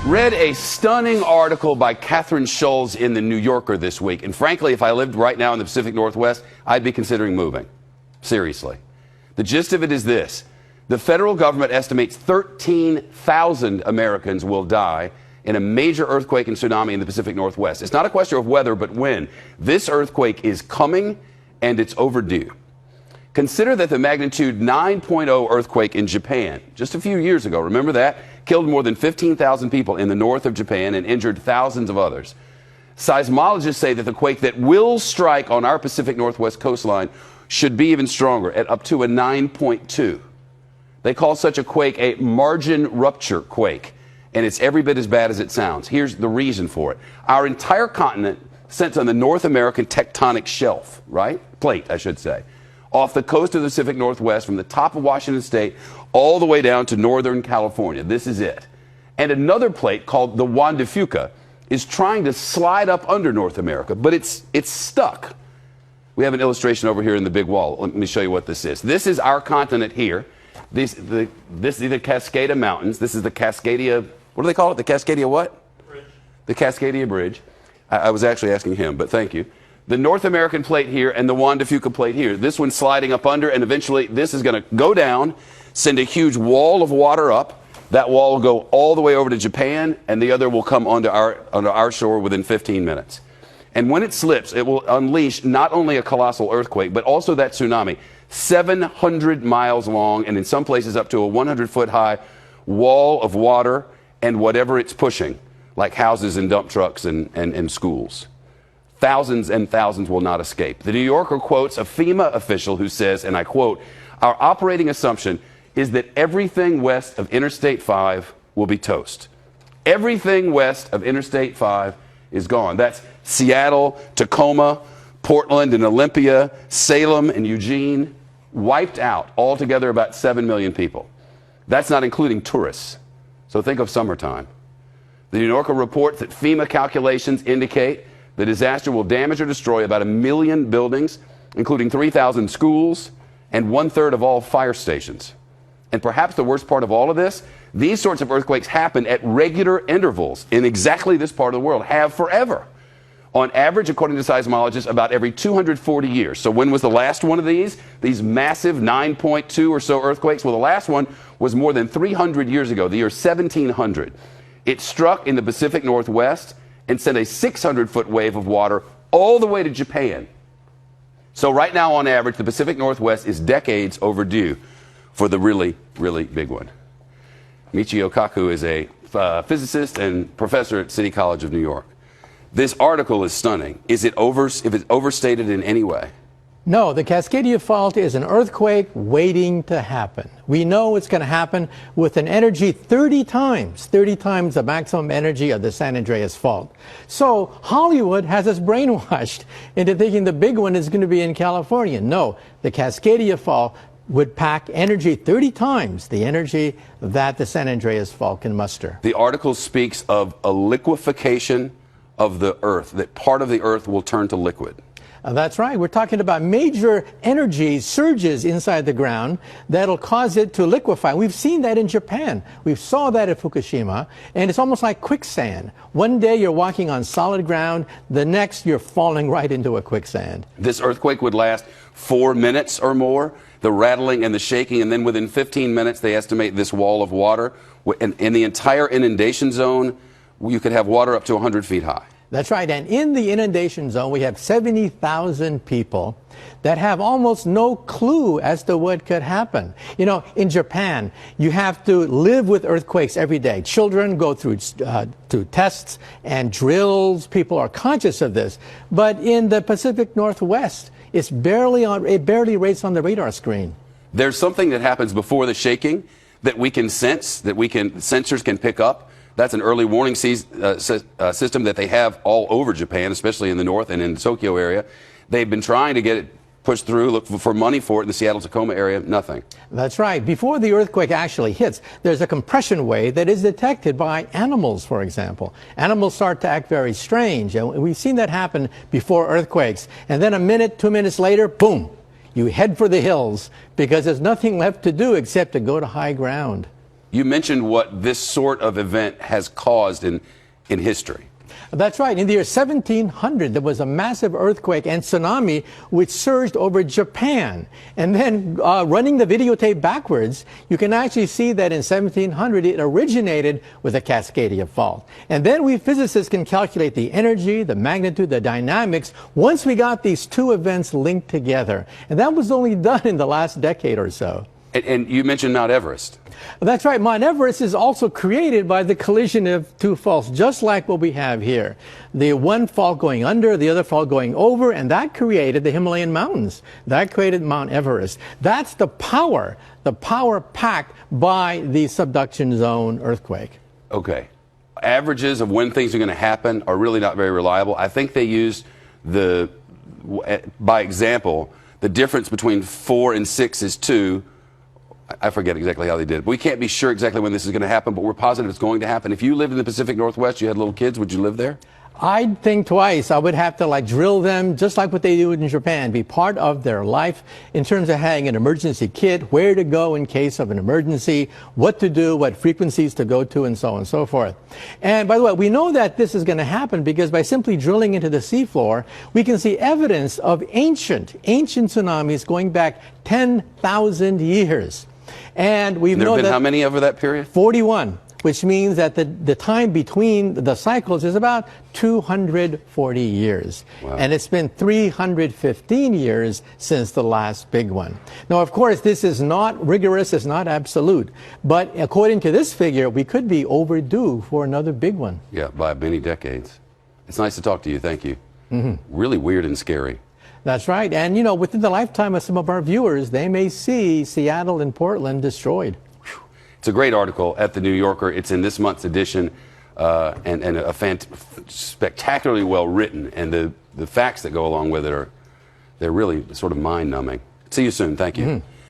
Read a stunning article by Catherine Schulz in the New Yorker this week. And frankly, if I lived right now in the Pacific Northwest, I'd be considering moving. Seriously. The gist of it is this. The federal government estimates 13,000 Americans will die in a major earthquake and tsunami in the Pacific Northwest. It's not a question of whether, but when. This earthquake is coming, and it's overdue. Consider that the magnitude 9.0 earthquake in Japan just a few years ago, remember that, killed more than 15,000 people in the north of Japan and injured thousands of others. Seismologists say that the quake that will strike on our Pacific Northwest coastline should be even stronger, at up to a 9.2. They call such a quake a margin rupture quake, and it's every bit as bad as it sounds. Here's the reason for it. Our entire continent sits on the North American tectonic shelf, right? Plate, I should say. Off the coast of the Pacific Northwest, from the top of Washington State all the way down to Northern California. This is it. And another plate called the Juan de Fuca is trying to slide up under North America, but it's stuck. We have an illustration over here in the big wall. Let me show you what this is. This is our continent here. This is the Cascada Mountains. This is the Cascadia, what do they call it? The Cascadia what? Bridge. The Cascadia Bridge. I was actually asking him, but thank you. The North American plate here and the Juan de Fuca plate here. This one's sliding up under, and eventually this is going to go down, send a huge wall of water up. That wall will go all the way over to Japan, and the other will come onto our shore within 15 minutes. And when it slips, it will unleash not only a colossal earthquake, but also that tsunami, 700 miles long, and in some places up to a 100-foot high wall of water and whatever it's pushing, like houses and dump trucks and schools. Thousands and thousands will not escape. The New Yorker quotes a FEMA official who says, and I quote, "Our operating assumption is that everything west of Interstate 5 will be toast." Everything west of Interstate 5 is gone. That's Seattle, Tacoma, Portland and Olympia, Salem and Eugene, wiped out. Altogether about 7 million people. That's not including tourists. So think of summertime. The New Yorker reports that FEMA calculations indicate the disaster will damage or destroy about 1 million buildings, including 3,000 schools and 1/3 of all fire stations. And perhaps the worst part of all of this, these sorts of earthquakes happen at regular intervals in exactly this part of the world, have forever. On average, according to seismologists, about every 240 years. So when was the last one of these massive 9.2 or so earthquakes? Well, the last one was more than 300 years ago, the year 1700. It struck in the Pacific Northwest and sent a 600-foot wave of water all the way to Japan. So right now, on average, the Pacific Northwest is decades overdue for the really, really big one. Michio Kaku is a physicist and professor at City College of New York. This article is stunning. Is it overstated in any way? No, the Cascadia Fault is an earthquake waiting to happen. We know it's going to happen with an energy 30 times the maximum energy of the San Andreas Fault. So Hollywood has us brainwashed into thinking the big one is going to be in California. No, the Cascadia Fault would pack energy 30 times the energy that the San Andreas Fault can muster. The article speaks of a liquefaction of the earth, that part of the earth will turn to liquid. That's right. We're talking about major energy surges inside the ground that'll cause it to liquefy. We've seen that in Japan. We saw that at Fukushima, and it's almost like quicksand. One day you're walking on solid ground, the next you're falling right into a quicksand. This earthquake would last 4 minutes or more, the rattling and the shaking, and then within 15 minutes they estimate this wall of water. In the entire inundation zone, you could have water up to 100 feet high. That's right. And in the inundation zone, we have 70,000 people that have almost no clue as to what could happen. You know, in Japan, you have to live with earthquakes every day. Children go through tests and drills. People are conscious of this. But in the Pacific Northwest, it barely rates on the radar screen. There's something that happens before the shaking that we can sense, sensors can pick up. That's an early warning system that they have all over Japan, especially in the north and in the Tokyo area. They've been trying to get it pushed through, look for money for it in the Seattle-Tacoma area, nothing. That's right. Before the earthquake actually hits, there's a compression wave that is detected by animals, for example. Animals start to act very strange, and we've seen that happen before earthquakes. And then a minute, 2 minutes later, boom, you head for the hills because there's nothing left to do except to go to high ground. You mentioned what this sort of event has caused in history. That's right. In the year 1700, there was a massive earthquake and tsunami which surged over Japan. And then running the videotape backwards, you can actually see that in 1700, it originated with a Cascadia fault. And then we physicists can calculate the energy, the magnitude, the dynamics once we got these two events linked together. And that was only done in the last decade or so. And you mentioned Mount Everest. That's right. Mount Everest is also created by the collision of two faults, just like what we have here. The one fault going under, the other fault going over, and that created the Himalayan mountains. That created Mount Everest. That's the power packed by the subduction zone earthquake. Okay. Averages of when things are going to happen are really not very reliable. I think they used by example, the difference between 4 and 6 is 2. I forget exactly how they did it. But we can't be sure exactly when this is going to happen, but we're positive it's going to happen. If you lived in the Pacific Northwest, you had little kids, would you live there? I'd think twice. I would have to drill them just like what they do in Japan, be part of their life in terms of having an emergency kit, where to go in case of an emergency, what to do, what frequencies to go to, and so on and so forth. And by the way, we know that this is going to happen because by simply drilling into the seafloor, we can see evidence of ancient tsunamis going back 10,000 years. And we've There known have been that how many over that period? 41, which means that the time between the cycles is about 240 years. Wow. And it's been 315 years since the last big one. Now, of course, this is not rigorous, it's not absolute. But according to this figure, we could be overdue for another big one. Yeah, by many decades. It's nice to talk to you. Thank you. Really weird and scary. That's right. And, within the lifetime of some of our viewers, they may see Seattle and Portland destroyed. It's a great article at the New Yorker. It's in this month's edition, and spectacularly well written. And the facts that go along with it they're really sort of mind-numbing. See you soon. Thank you.